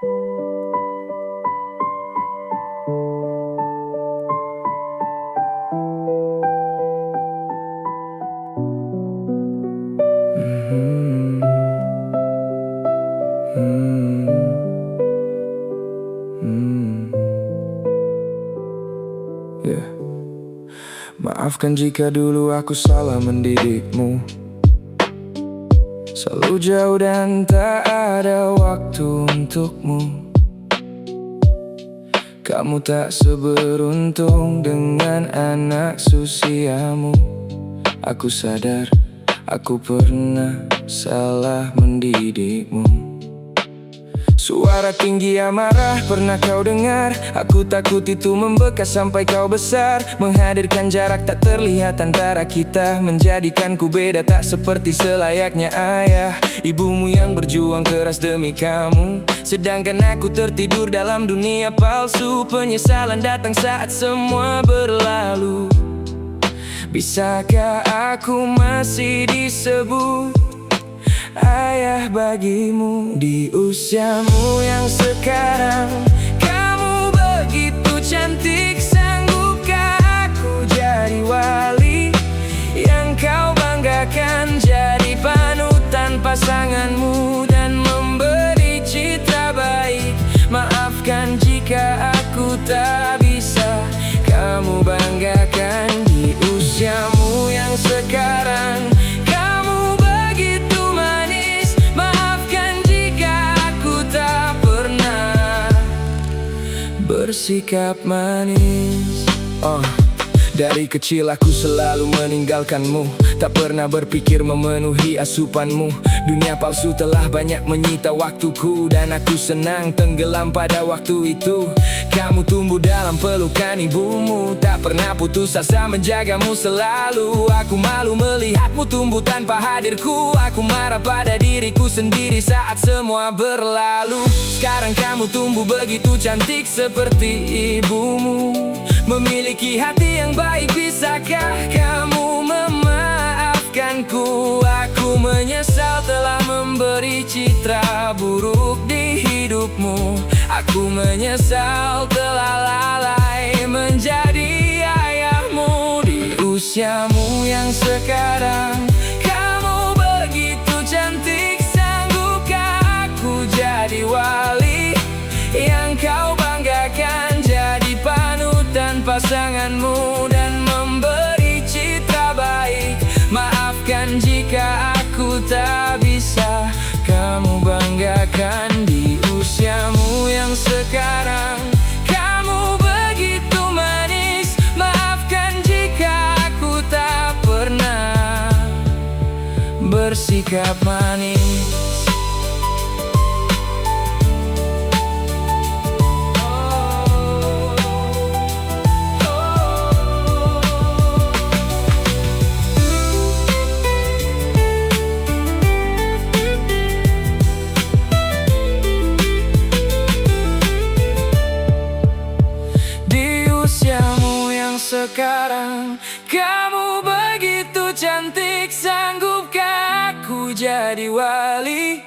Hmm, hmm, hmm. Yeah. Maafkan jika dulu aku salah mendidikmu, selalu jauh dan tak ada waktu untukmu. Kamu tak seberuntung dengan anak seusiamu. Aku sadar aku pernah salah mendidikmu. Suara tinggi amarah pernah kau dengar. Aku takut itu membekas sampai kau besar, menghadirkan jarak tak terlihat antara kita, menjadikanku beda tak seperti selayaknya ayah ibumu yang berjuang keras demi kamu. Sedangkan aku tertidur dalam dunia palsu. Penyesalan datang saat semua berlalu. Bisakah aku masih disebut ayah bagimu di usiamu yang sekarang? Kamu begitu cantik, sanggupkah aku jadi wali yang kau banggakan, jadi panutan pasanganmu dan memberi citra baik? Maafkan jika aku tak bisa kamu banggakan di usiamu yang sekarang. Kamu begitu manis, maafkan jika aku tak pernah bersikap manis. Dari kecil aku selalu meninggalkanmu, tak pernah berpikir memenuhi asupanmu. Dunia palsu telah banyak menyita waktuku, dan aku senang tenggelam pada waktu itu. Kamu tumbuh dalam pelukan ibumu, tak pernah putus asa menjagamu selalu. Aku malu melihatmu tumbuh tanpa hadirku. Aku marah pada diriku sendiri saat semua berlalu. Sekarang kamu tumbuh begitu cantik seperti ibumu, memiliki hati yang baik. Bisakah kamu memaafkanku? Aku menyesal telah memberi citra buruk di hidupmu. Aku menyesal telah lalai menjadi ayahmu di usiamu yang sekarang. Kamu begitu cantik, sanggupkah aku jadi wali yang kau banggakan, jadi panutan pasanganmu dan memberi citra baik? Maafkan jika aku tak bisa kamu banggakan di usiamu yang sekarang. Kamu begitu manis, maafkan jika aku tak pernah bersikap manis. Sekarang kamu begitu cantik, sanggupkah aku jadi wali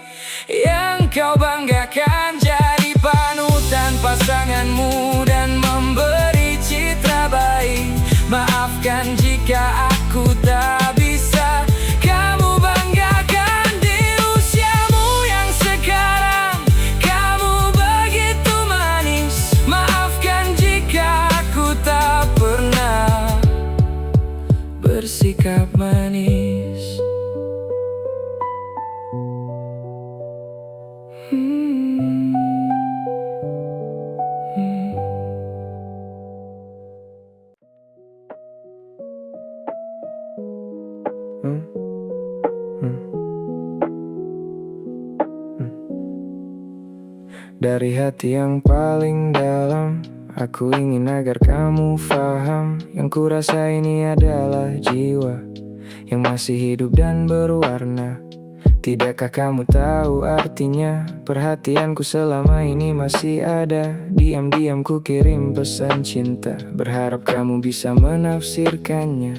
yang kau banggakan, jadi panutan pasanganmu dan memberi citra baik? Maafkan jika aku tak bisa kamu banggakan di usiamu yang sekarang. Kamu begitu manis, maafkan jika aku tak pernah bersikap manis. Dari hati yang paling dalam, aku ingin agar kamu faham. Yang ku rasa ini adalah jiwa yang masih hidup dan berwarna. Tidakkah kamu tahu artinya? Perhatianku selama ini masih ada. Diam-diam ku kirim pesan cinta, berharap kamu bisa menafsirkannya.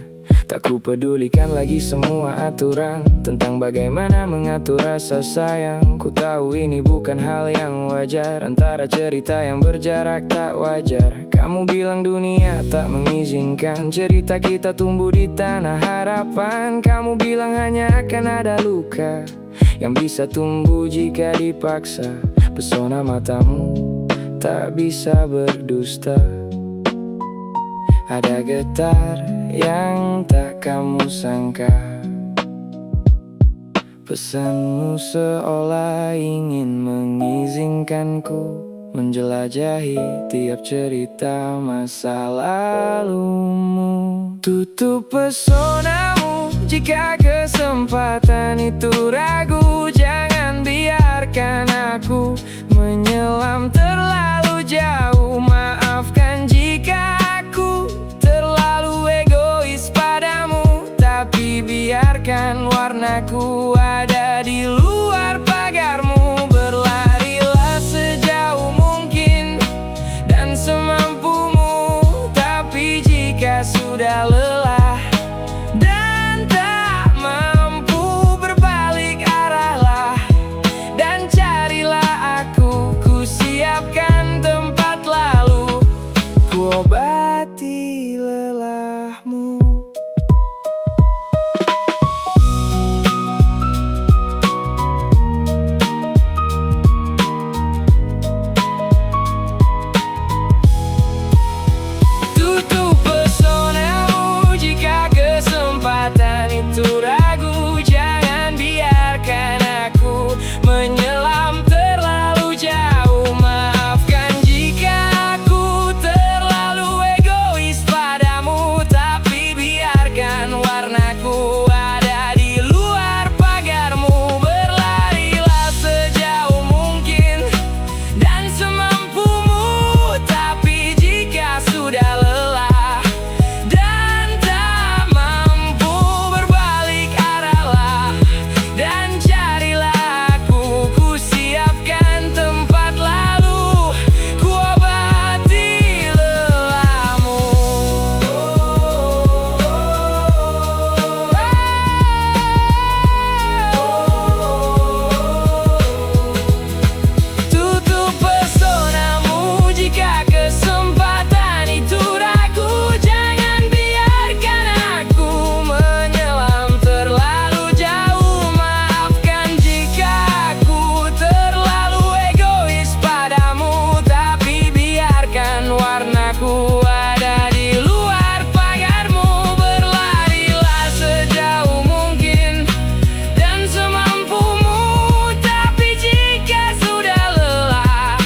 Tak kupedulikan lagi semua aturan tentang bagaimana mengatur rasa sayang. Ku tahu ini bukan hal yang wajar, antara cerita yang berjarak tak wajar. Kamu bilang dunia tak mengizinkan cerita kita tumbuh di tanah harapan. Kamu bilang hanya akan ada luka yang bisa tumbuh jika dipaksa. Pesona matamu tak bisa berdusta. Ada getar yang tak kamu sangka. Pesanmu seolah ingin mengizinkanku menjelajahi tiap cerita masa lalumu. Tutup pesonamu jika kesempatan itu ragu. Jangan biarkan aku menyelam terlalu jauh. Maafkan jika aku terlalu egois padamu, tapi biarkan warnaku ada di luar pagarmu. Berlarilah sejauh mungkin dan semampumu, tapi jika sudah lelah dan tak mampu, berbalik arahlah dan carilah aku. Ku siapkan tempat lalu, ku obati lelahmu. Tutup pesonamu jika kesempatan itu ragu. Jangan biarkan aku menyelam terlalu jauh. Maafkan jika aku terlalu egois padamu, tapi biarkan warnaku ada di luar pagarmu. Berlarilah sejauh mungkin dan semampumu, tapi jika sudah lelah dan tak mampu, berbalik arahlah dan carilah aku. Ku siapkan tempat lalu, ku obati lelahmu. Tutup pesonamu jika kesempatan itu ragu. Jangan biarkan aku menyelam terlalu jauh. Maafkan jika aku terlalu egois padamu, tapi biarkan warnaku ada di luar pagarmu. Berlarilah sejauh mungkin dan semampumu, tapi jika sudah lelah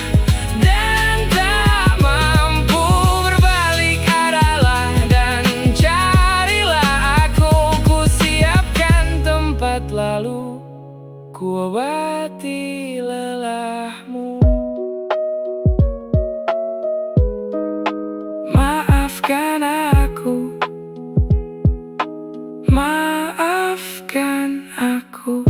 dan tak mampu, berbalik arahlah dan carilah aku. Ku siapkan tempat lalu, ku obati lelahmu. Maafkan aku, maafkan aku.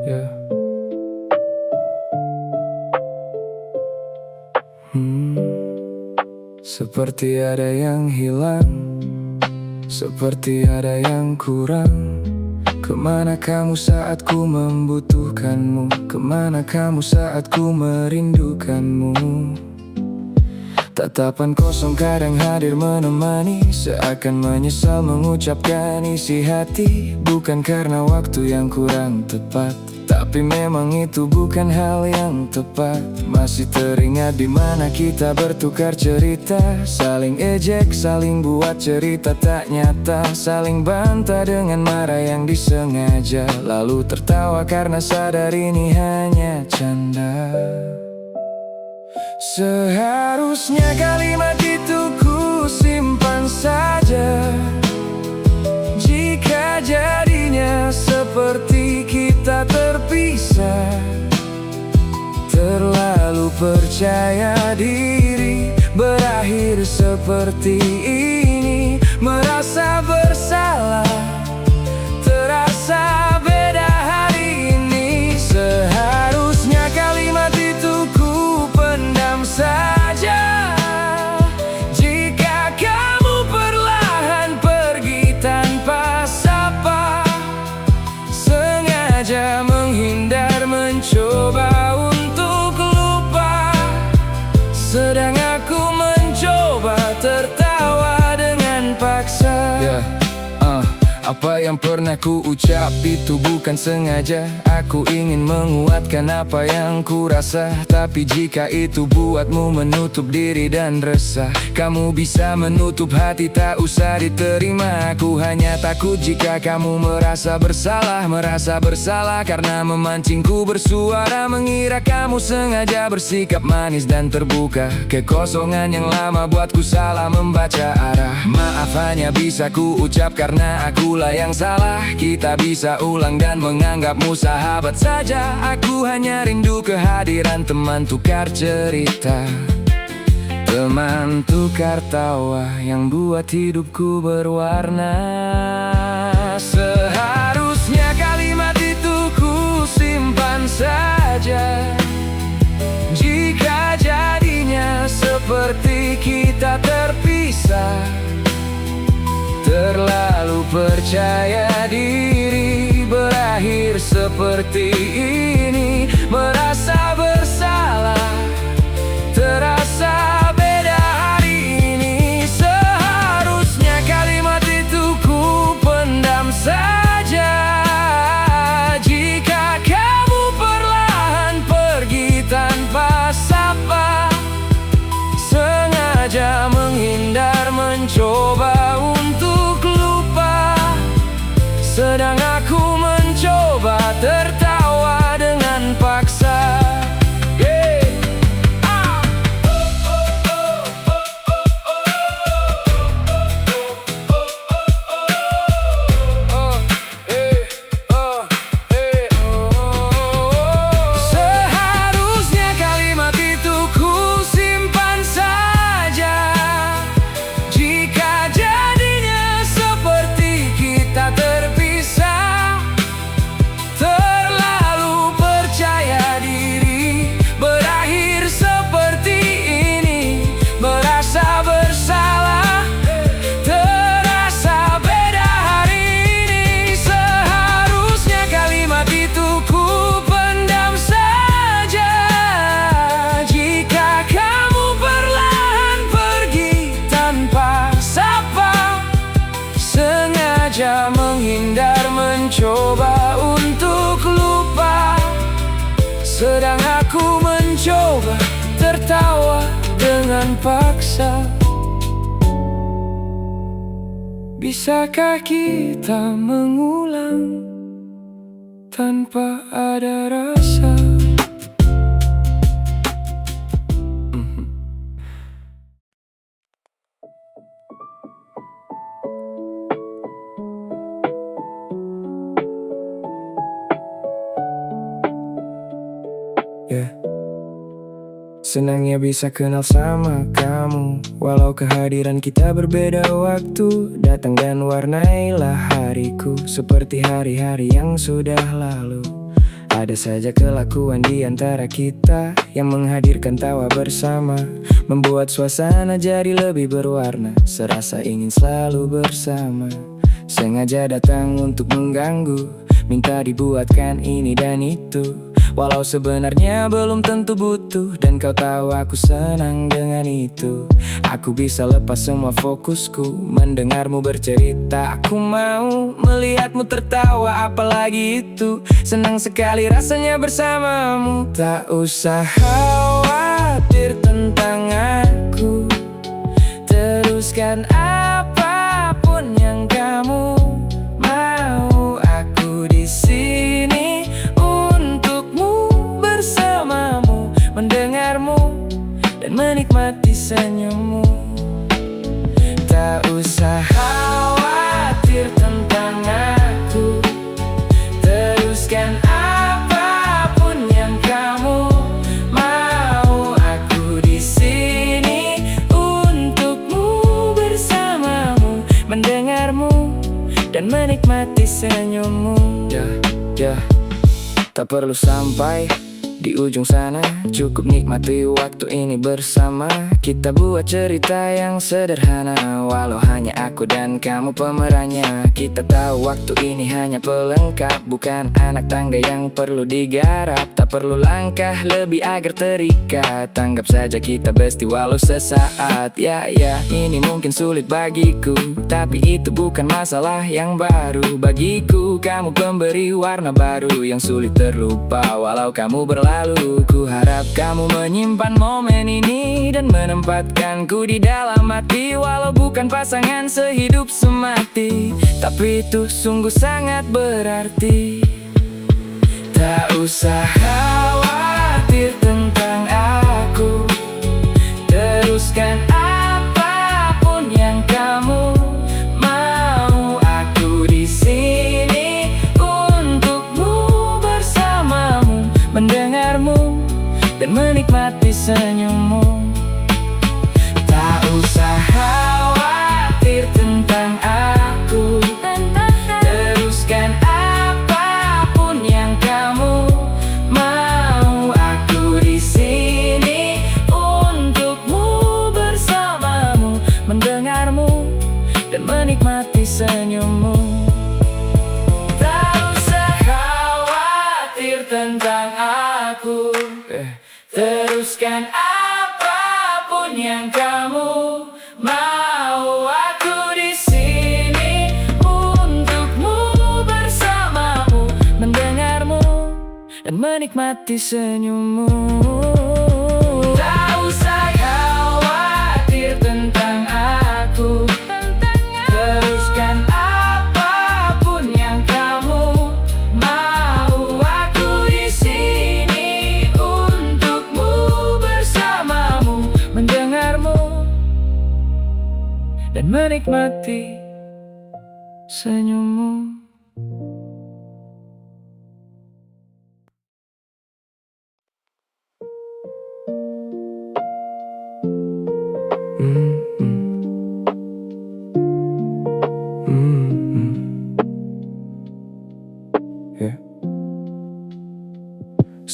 Yeah. Seperti ada yang hilang, seperti ada yang kurang. Kemana kamu saat ku membutuhkanmu? Kemana kamu saat ku merindukanmu? Tatapan kosong kadang hadir menemani, seakan menyesal mengucapkan isi hati. Bukan karena waktu yang kurang tepat, tapi memang itu bukan hal yang tepat. Masih teringat di mana kita bertukar cerita, saling ejek, saling buat cerita tak nyata, saling bantah dengan marah yang disengaja, lalu tertawa karena sadar ini hanya canda. Seharusnya kalimat itu ku simpan saja. Jika jadinya seperti kita terpisah, terlalu percaya diri, berakhir seperti ini. Merasa bersalah, terasa merasa beda hari ini. Seharusnya kalimat itu ku pendam saja. Jika kamu perlahan pergi tanpa sapa, sengaja menghindar mencoba untuk lupa, sedang aku mencoba tertawa dengan paksa. Apa yang pernah ku ucap itu bukan sengaja. Aku ingin menguatkan apa yang ku rasa. Tapi jika itu buatmu menutup diri dan resah, kamu bisa menutup hati, tak usah diterima. Aku hanya takut jika kamu merasa bersalah karena memancingku bersuara. Mengira kamu sengaja bersikap manis dan terbuka. Kekosongan yang lama buatku salah membaca arah. Maaf hanya bisa ku ucap karena akulah yang salah. Kita bisa ulang dan menganggapmu sahabat saja. Aku hanya rindu kehadiran teman tukar cerita, teman tukar tawa yang buat hidupku berwarna. Seharusnya kalimat itu ku simpan saja. Jika jadinya seperti kita terpisah, terlalu percaya diri berakhir seperti ini. Merasa bersalah, terasa beda hari ini. Seharusnya kalimat itu ku pendam saja. Jika kamu perlahan pergi tanpa sapa, sengaja menghindar mencoba untuk lupa, sedang aku mencoba tertawa dengan paksa. Seharusnya kalimat itu ku simpan saja. Jika jadinya seperti kita terpisah, terlalu percaya diri berakhir seperti ini. Merasa bersalah, terasa beda hari ini. Seharusnya kalimat itu ku pendam saja. Jika kamu perlahan pergi tanpa sapa, sengaja menghindar mencoba untuk lupa, sedang aku mencoba tertawa dengan paksa. Bisakah kita mengulang tanpa ada rasa? Senangnya bisa kenal sama kamu, walau kehadiran kita berbeda waktu. Datang dan warnailah hariku seperti hari-hari yang sudah lalu. Ada saja kelakuan di antara kita yang menghadirkan tawa bersama, membuat suasana jadi lebih berwarna. Serasa ingin selalu bersama, sengaja datang untuk mengganggu, minta dibuatkan ini dan itu. Walau sebenarnya belum tentu butuh, dan kau tahu aku senang dengan itu. Aku bisa lepas semua fokusku mendengarmu bercerita. Aku mau melihatmu tertawa, apalagi itu. Senang sekali rasanya bersamamu. Tak usah khawatir tentang aku, teruskan apapun yang kamu mau. Aku di sini bersamamu, mendengarmu dan menikmati senyummu. Tak usah khawatir tentang aku, teruskan apapun yang kamu mau. Aku di sini untukmu, bersamamu, mendengarmu dan menikmati senyummu. saja, ya. Tak perlu sampai di ujung sana, cukup nikmati waktu ini bersama. Kita buat cerita yang sederhana, walau hanya aku dan kamu pemerannya. Kita tahu waktu ini hanya pelengkap, bukan anak tangga yang perlu digarap. Tak perlu langkah lebih agar terikat, anggap saja kita bestie walau sesaat. Ya, ini mungkin sulit bagiku, tapi itu bukan masalah yang baru. Bagiku kamu pemberi warna baru yang sulit terlupa walau kamu berlalu. Ku harap kamu menyimpan momen ini dan menempatkanku di dalam hati, walau bukan pasangan sehidup semati, tapi itu sungguh sangat berarti. Tak usah khawatir tentang aku, teruskan apapun yang kamu mau. Aku di sini untukmu, bersamamu, mendengarmu dan menikmati senyummu. Tak usah khawatir tentang aku, teruskan apapun yang kamu mau. Aku di sini untukmu, bersamamu, mendengarmu dan menikmati senyummu. Tak usah khawatir tentang aku, teruskan apapun yang kamu mau. Aku di sini untukmu, bersamamu, mendengarmu dan menikmati senyummu. Tak usah khawatir tentang aku, teruskan apapun yang kamu mau. Aku di sini untukmu, bersamamu, mendengarmu dan menikmati senyummu.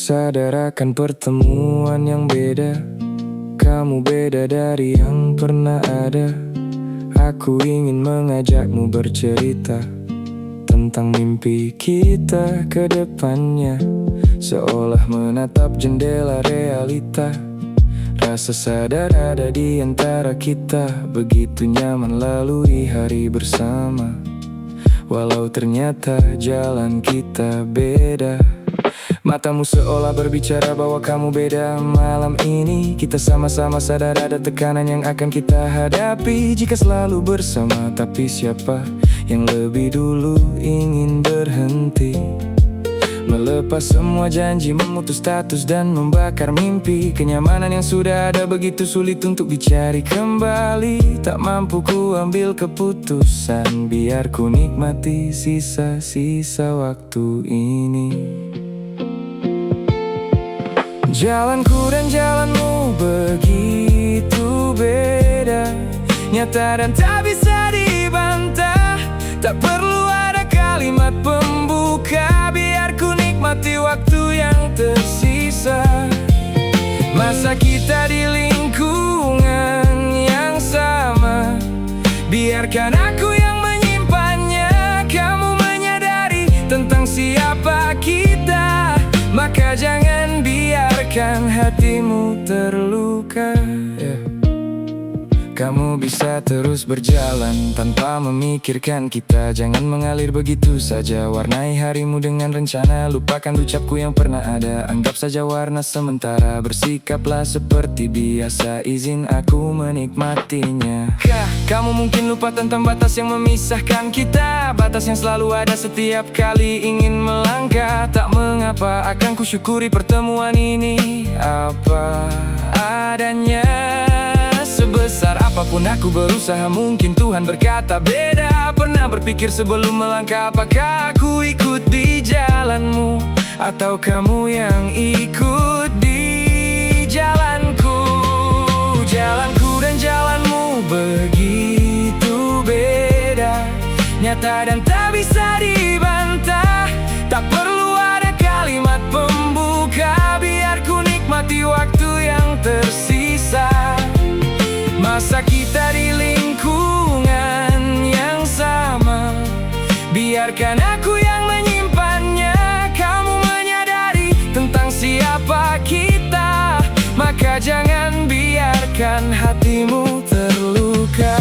Sadar akan pertemuan yang beda, kamu beda dari yang pernah ada. Aku ingin mengajakmu bercerita tentang mimpi kita ke depannya, seolah menatap jendela realita. Rasa sadar ada di antara kita, begitu nyaman lalui hari bersama, walau ternyata jalan kita beda. Matamu seolah berbicara bahwa kamu beda. Malam ini kita sama-sama sadar ada tekanan yang akan kita hadapi jika selalu bersama. Tapi siapa yang lebih dulu ingin berhenti, melepas semua janji, memutus status dan membakar mimpi. Kenyamanan yang sudah ada begitu sulit untuk dicari kembali. Tak mampu ku ambil keputusan, biar ku nikmati sisa-sisa waktu ini. Jalanku dan jalanmu begitu beda, nyata dan tak bisa dibantah. Tak perlu ada kalimat pembuka, biar ku nikmati waktu yang tersisa. Masa kita di lingkungan yang sama, biarkan aku yang menyimpannya. Kamu menyadari tentang siapa kita, maka jangan biarkan hatimu terluka. Kamu bisa terus berjalan tanpa memikirkan kita. Jangan mengalir begitu saja, warnai harimu dengan rencana. Lupakan ucapku yang pernah ada, anggap saja warna sementara. Bersikaplah seperti biasa, izin aku menikmatinya. Kamu mungkin lupa tentang batas yang memisahkan kita, batas yang selalu ada setiap kali ingin melangkah. Tak mengapa, akan kusyukuri pertemuan ini apa adanya. Sebesar apapun aku berusaha, mungkin Tuhan berkata beda. Pernah berpikir sebelum melangkah, apakah aku ikut di jalanmu, atau kamu yang ikut di jalanku. Jalanku dan jalanmu begitu beda, nyata dan tak bisa dibantah. menikmati waktu yang tersisa. Masa kita di lingkungan yang sama, biarkan aku yang menyimpannya. Kamu menyadari tentang siapa kita, maka jangan biarkan hatimu terluka.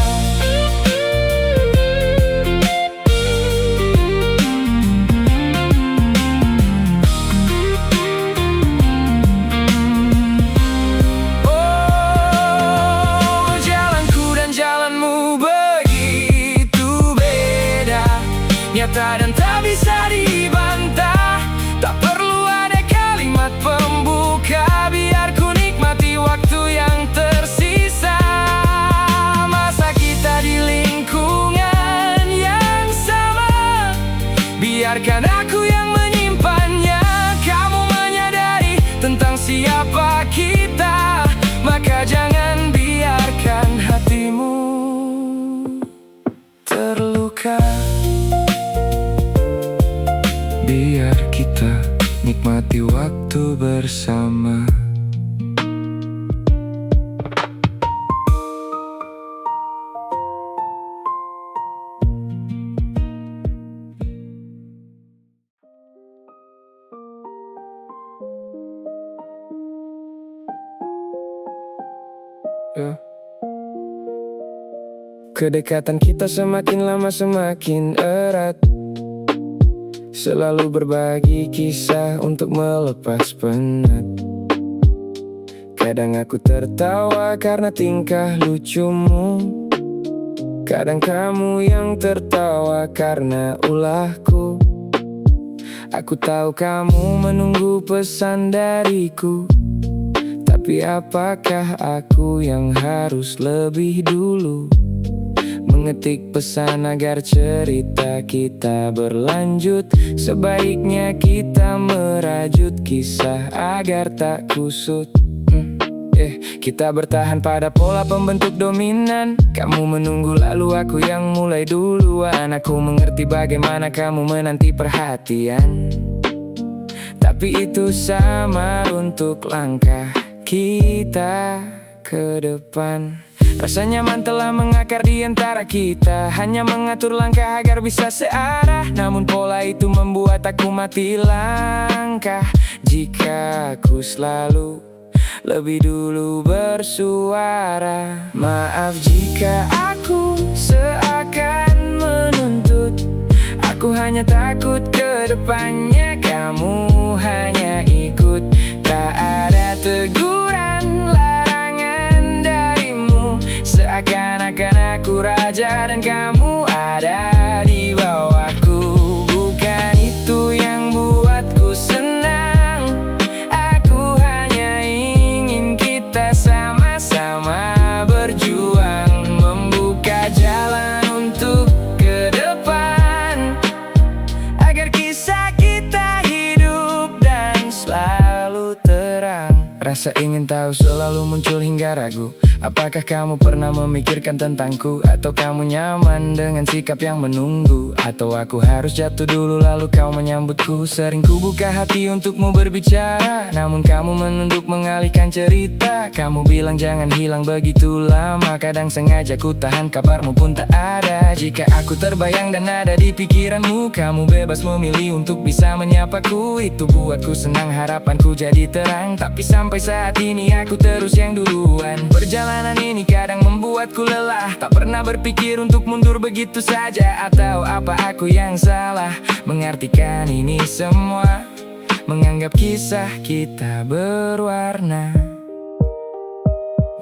Nyata dan tak bisa dibantah, tak perlu ada kalimat pembuka. Biar ku nikmati waktu yang tersisa. Masa kita di lingkungan yang sama, biarkan aku yang menyimpannya. Kamu menyadari tentang siapa kita, maka jangan biarkan hatimu terluka. Biar kita nikmati waktu bersama. Kedekatan kita semakin lama semakin erat, selalu berbagi kisah untuk melepas penat. Kadang aku tertawa karena tingkah lucumu, kadang kamu yang tertawa karena ulahku. Aku tahu kamu menunggu pesan dariku, tapi apakah aku yang harus lebih dulu mengetik pesan agar cerita kita berlanjut? Sebaiknya kita merajut kisah agar tak kusut. Kita bertahan pada pola pembentuk dominan. Kamu menunggu lalu aku yang mulai duluan. Aku mengerti bagaimana kamu menanti perhatian, tapi itu sama untuk langkah kita ke depan. Rasa nyaman telah mengakar di antara kita, hanya mengatur langkah agar bisa searah. Namun pola itu membuat aku mati langkah. Jika aku selalu lebih dulu bersuara. Maaf jika aku seakan menuntut, aku hanya takut ke depannya kamu hanya ikut. Tak ada teguran, larangan darimu, seakan-akan aku raja dan kamu ada di bawahku. Bukan itu yang buatku senang, aku hanya ingin kita sama-sama berjuang, membuka jalan untuk ke depan, agar kisah kita hidup dan selalu terang. Rasa ingin tahu selalu muncul hingga ragu. Apakah kamu pernah memikirkan tentangku? Atau kamu nyaman dengan sikap yang menunggu? Atau aku harus jatuh dulu lalu kau menyambutku? Sering ku buka hati untukmu berbicara, namun kamu menunduk mengalihkan cerita. Kamu bilang jangan hilang begitu lama, kadang sengaja ku tahan kabarmu pun tak ada. Jika aku terbayang dan ada di pikiranmu, kamu bebas memilih untuk bisa menyapaku. Itu buatku senang, harapanku jadi terang. Tapi sampai saat ini aku terus yang duluan. Perjalanan ini kadang membuatku lelah, tak pernah berpikir untuk mundur begitu saja. Atau apa aku yang salah mengartikan ini semua, menganggap kisah kita berwarna.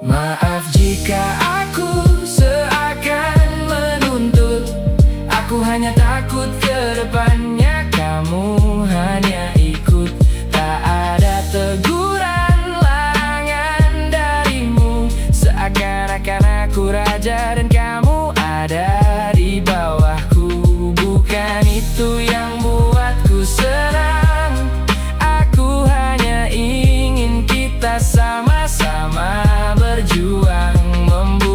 Maaf jika aku seakan menuntut, aku hanya takut ke depannya kamu hanya ikut. Tak ada teguran, larangan darimu, seakan-akan aku raja dan kamu ada di bawahku. Bukan itu yang buatku senang, aku hanya ingin kita sama-sama berjuang, membuat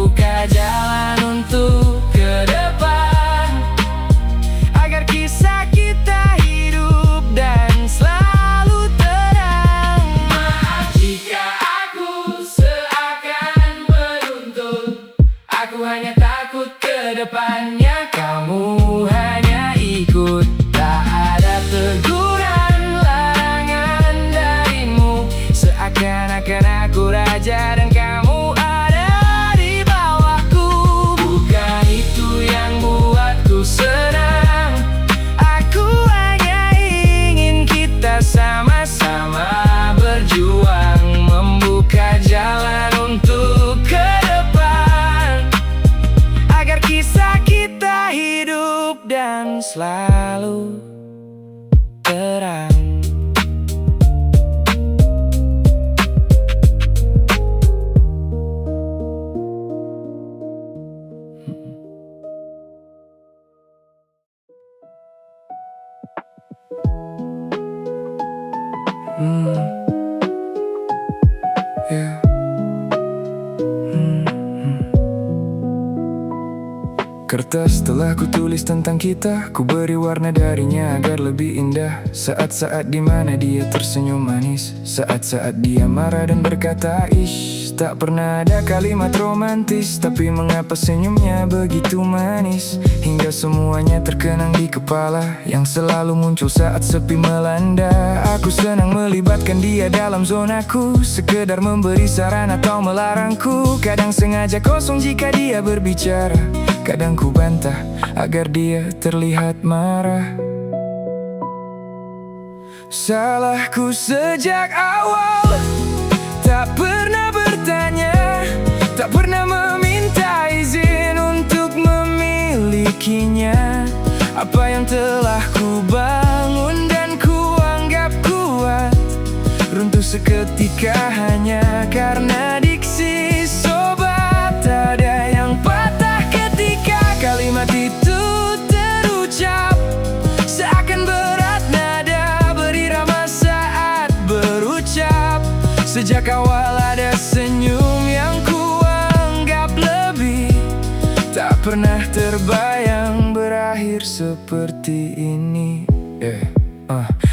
Seakan aku raja dan kamu ada di bawahku. Bukan itu yang buatku senang, aku hanya ingin kita sama-sama berjuang, membuka jalan untuk ke depan, agar kisah kita hidup dan selalu terang. Yeah. Kertas telah kutulis tentang kita, ku beri warna darinya agar lebih indah. Saat-saat dimana dia tersenyum manis, saat-saat dia marah dan berkata ish. Tak pernah ada kalimat romantis, tapi mengapa senyumnya begitu manis, hingga semuanya terkenang di kepala, yang selalu muncul saat sepi melanda. Aku senang melibatkan dia dalam zonaku, sekedar memberi saran atau melarangku. Kadang sengaja kosong jika dia berbicara, kadang ku bantah agar dia terlihat marah. Salahku sejak awal, tak pernah bertanya, tak pernah meminta izin untuk memilikinya. Apa yang telah ku bangun dan ku anggap kuat, runtuh seketika hanya karena diksi sobat. Ada yang patah ketika kalimat itu terucap, seakan berat nada berirama saat berucap. Sejak awal ada senyum yang kuanggap lebih, tak pernah terbayang berakhir seperti ini.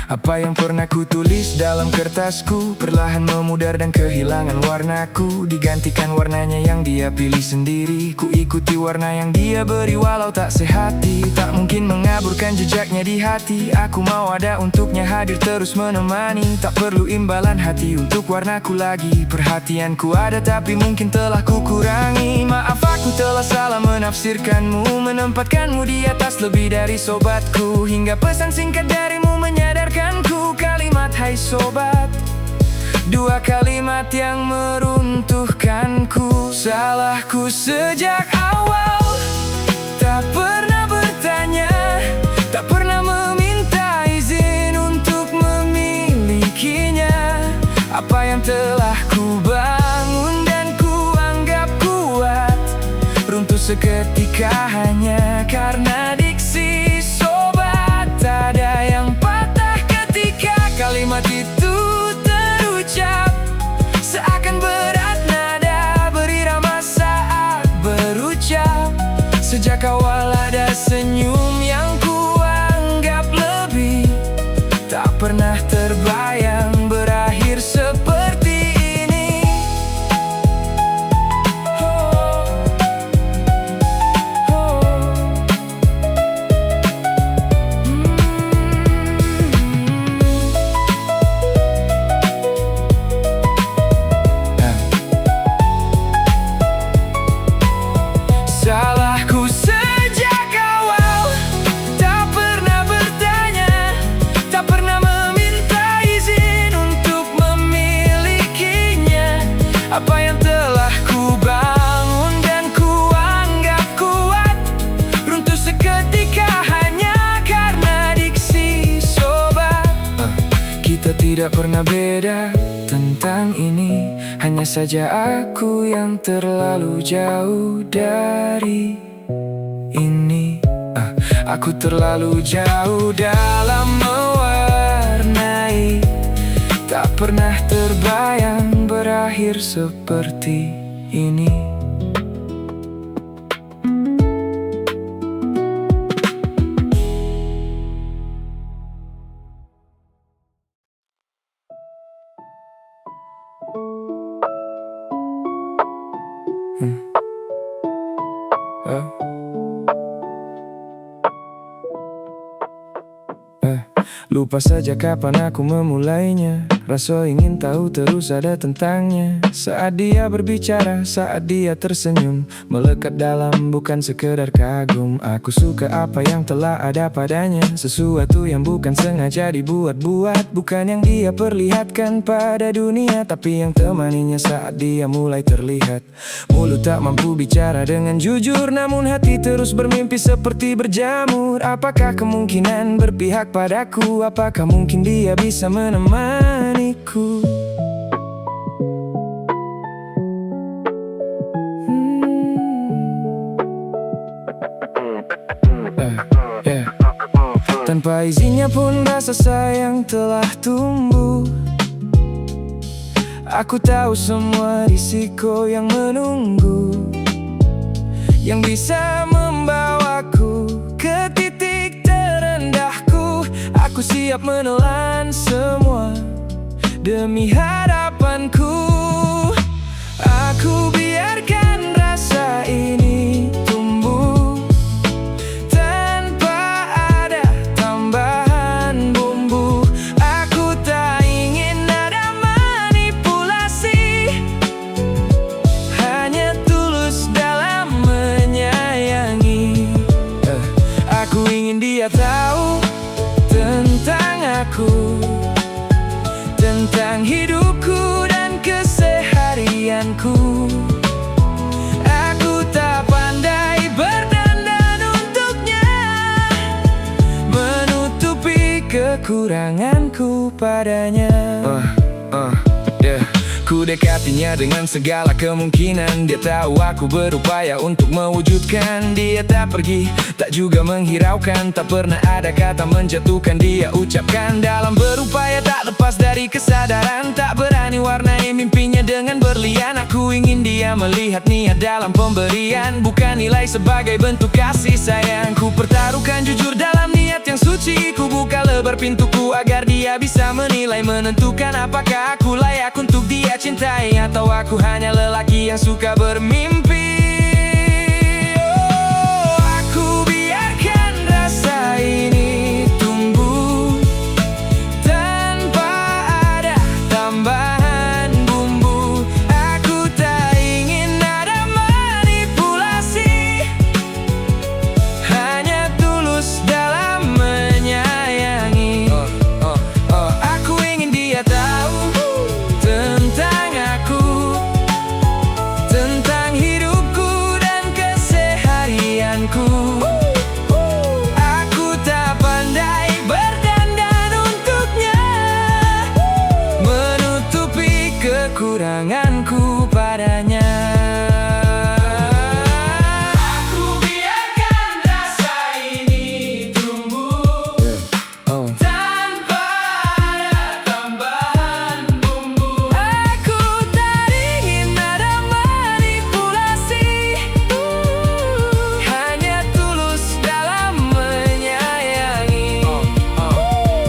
Apa yang pernah ku tulis dalam kertasku perlahan memudar dan kehilangan warnaku, digantikan warnanya yang dia pilih sendiri. Ku ikuti warna yang dia beri walau tak sehati, tak mungkin mengaburkan jejaknya di hati. Aku mau ada untuknya, hadir terus menemani, tak perlu imbalan hati untuk warnaku lagi. Perhatianku ada tapi mungkin telah ku kurangi. Maaf aku telah salah menafsirkanmu, menempatkanmu di atas lebih dari sobatku, hingga pesan singkat darimu menyadarkanku. Kalimat hai sobat, dua kalimat yang meruntuhkanku. Salahku sejak awal, tak pernah bertanya, tak pernah meminta izin untuk memilikinya. Apa yang telah ku bangun dan ku anggap kuat, runtuh seketika hanya karena diksi sobat. Ada yang patah ketika kalimat itu terucap, seakan berat nada berirama saat berucap. Sejak awal ada senyum yang kuanggap lebih, tak pernah terbayang berakhir seperti ini. Salahku sejak awal, tak pernah bertanya, tak pernah meminta izin untuk memilikinya. Apa yang telah ku bangun dan ku anggap kuat, runtuh seketika hanya karena diksi sobat. Kita tidak pernah beda tentang ini, hanya saja aku yang terlalu jauh dari ini. Aku terlalu jauh dalam mewarnai, tak pernah terbayang berakhir seperti ini. Lupa saja kapan aku memulainya, Rasa ingin tahu terus ada tentangnya. Saat dia berbicara, saat dia tersenyum, melekat dalam bukan sekedar kagum. Aku suka apa yang telah ada padanya, sesuatu yang bukan sengaja dibuat-buat. Bukan yang dia perlihatkan pada dunia, tapi yang temaninya saat dia mulai terlihat. Mulut tak mampu bicara dengan jujur, namun hati terus bermimpi seperti berjamur. Apakah kemungkinan berpihak padaku? Apakah mungkin dia bisa menemaniku? Tanpa izinnya pun rasa sayang telah tumbuh. Aku tahu semua risiko yang menunggu, yang bisa membawaku ke titik terendahku. Aku siap menelan semua demi harapanku. Aku biarkan rasa ini tumbuh tanpa ada tambahan bumbu. Aku tak ingin ada manipulasi, hanya tulus dalam menyayangi. Aku ingin dia tahu tentang aku, tentang hidupku dan keseharianku. Aku tak pandai berdandan untuknya, menutupi kekuranganku padanya. Ku dekatinya dengan segala kemungkinan. Dia tahu aku berupaya untuk mewujudkan. Dia tak pergi, tak juga menghiraukan. Tak pernah ada kata menjatuhkan dia ucapkan. Dalam berupaya tak lepas dari kesadaran, tak berani warnai mimpinya dengan berlian. Aku ingin dia melihat niat dalam pemberian, bukan nilai sebagai bentuk kasih sayang. Ku pertaruhkan jujur dalam niat yang suci. Ku buka lebar pintuku agar dia bisa menilai, menentukan apakah aku layak untuk dia cintai, atau aku hanya lelaki yang suka bermimpi. Aku biarkan rasa ini tumbuh tanpa ada tambahan bumbu. Aku tak ingin ada manipulasi, hanya tulus dalam menyayangi. Aku ingin dia tahu tentang aku, tentang hidupku dan keseharianku. Aku tak pandai berdandan untuknya, menutupi kekuranganku padanya. Aku biarkan rasa ini tumbuh tanpa ada tambahan bumbu. Aku tak ingin ada manipulasi, hanya tulus dalam menyayangi.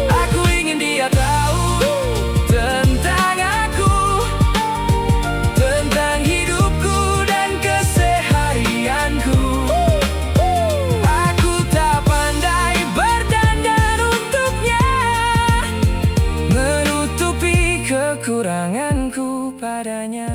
Aku ingin dia tahu tentang aku, tentang hidupku dan keseharianku. Aku tak pandai berdandan untuknya, menutupi kekuranganku padanya.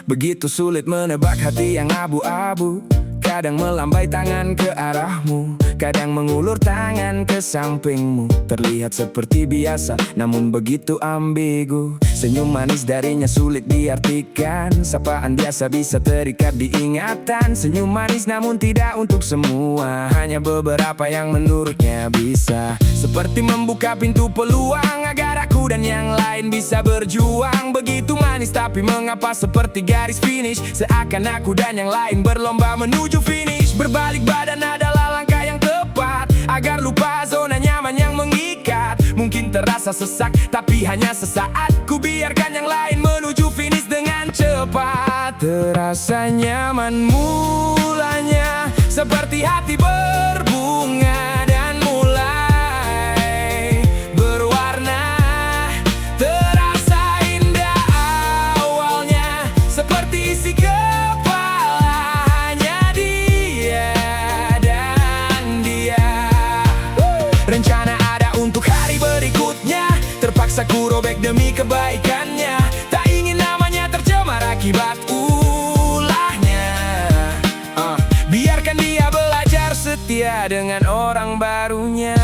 Begitu sulit menebak hati yang abu-abu. Kadang melambai tangan ke arahmu, kadang mengulur tangan ke sampingmu. Terlihat seperti biasa, namun begitu ambigu. Senyum manis darinya sulit diartikan, sapaan biasa bisa terikat di ingatan. Senyum manis namun tidak untuk semua, hanya beberapa yang menurutnya bisa. Seperti membuka pintu peluang agar aku dan yang lain bisa berjuang. Begitu manis tapi mengapa seperti garis finish, seakan aku dan yang lain berlomba menuju finish. Berbalik badan adalah langkah yang tepat agar lupa zona nyaman yang mengikat. Mungkin terasa sesak tapi hanya sesaat. Ku biarkan yang lain menuju finish dengan cepat. Terasa nyaman mulanya, seperti hati berbunga dan mulai berwarna. Terasa indah awalnya, seperti robek demi kebaikannya. Tak ingin namanya tercemar akibat ulahnya. Biarkan dia belajar setia dengan orang barunya.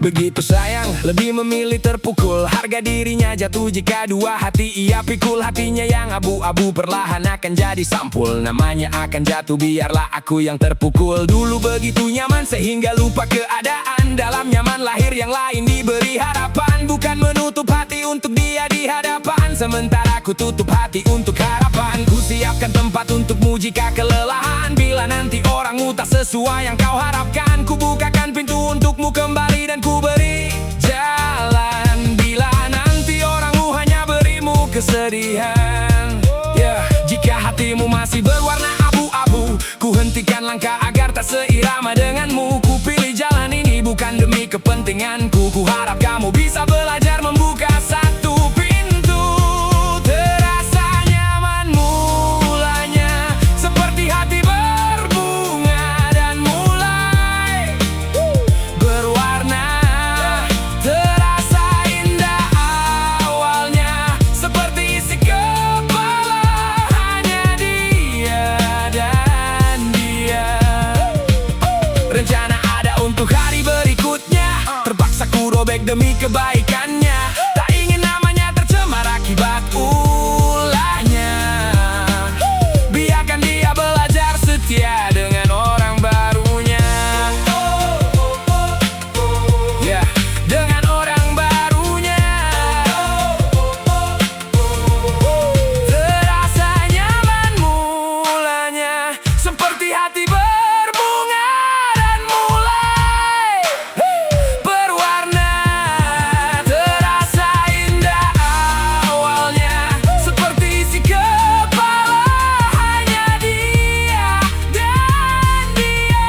Begitu sayang, lebih memilih terpukul. Harga dirinya jatuh jika dua hati ia pikul. Hatinya yang abu-abu perlahan akan jadi sampul. Namanya akan jatuh, biarlah aku yang terpukul. Dulu begitu nyaman sehingga lupa keadaan. Dalam nyaman lahir yang lain diberi harapan. Bukan menutup hati untuk dia di hadapan. Sementara aku tutup hati untuk harapan. Ku siapkan tempat untukmu jika kelelahan. Bila nanti orangmu tak sesuai yang kau harapkan, ku bukakan pintu untukmu kembali dan ku beri jalan. Bila nanti orangmu hanya berimu kesedihan, jika hatimu masih berwarna abu-abu, ku hentikan langkah agar tak seirama denganmu. Ku pilih jalan ini bukan demi kepentinganku. Ku harap kamu bisa belajar membuka satu pintu. Terasa nyaman mulanya, seperti hati berbunga dan mulai berwarna. Terasa indah awalnya, seperti isi kepala hanya dia dan dia. Rencana ada untuk hari berikutnya, terpaksa ku robek demi kebaikannya. Tak ingin namanya tercemar akibat ulahnya. Biarkan dia belajar setia dengan orang barunya. Dengan orang barunya. Terasa nyaman mulanya, seperti hati berbunga dan mulai berwarna. Terasa indah awalnya, seperti isi kepala hanya dia dan dia.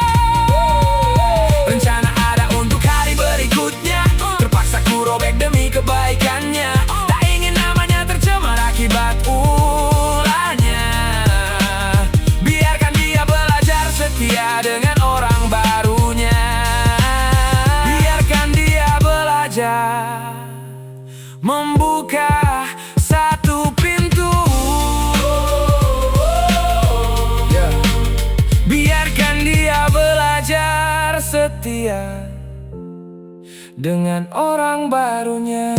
Rencana ada untuk hari berikutnya, terpaksa ku robek demi kebaikannya. Tak ingin namanya tercemar akibat ulahnya. Biarkan dia belajar setia dengan orang barunya. Biarkan dia belajar membuka satu pintu. Biarkan dia belajar setia dengan orang barunya.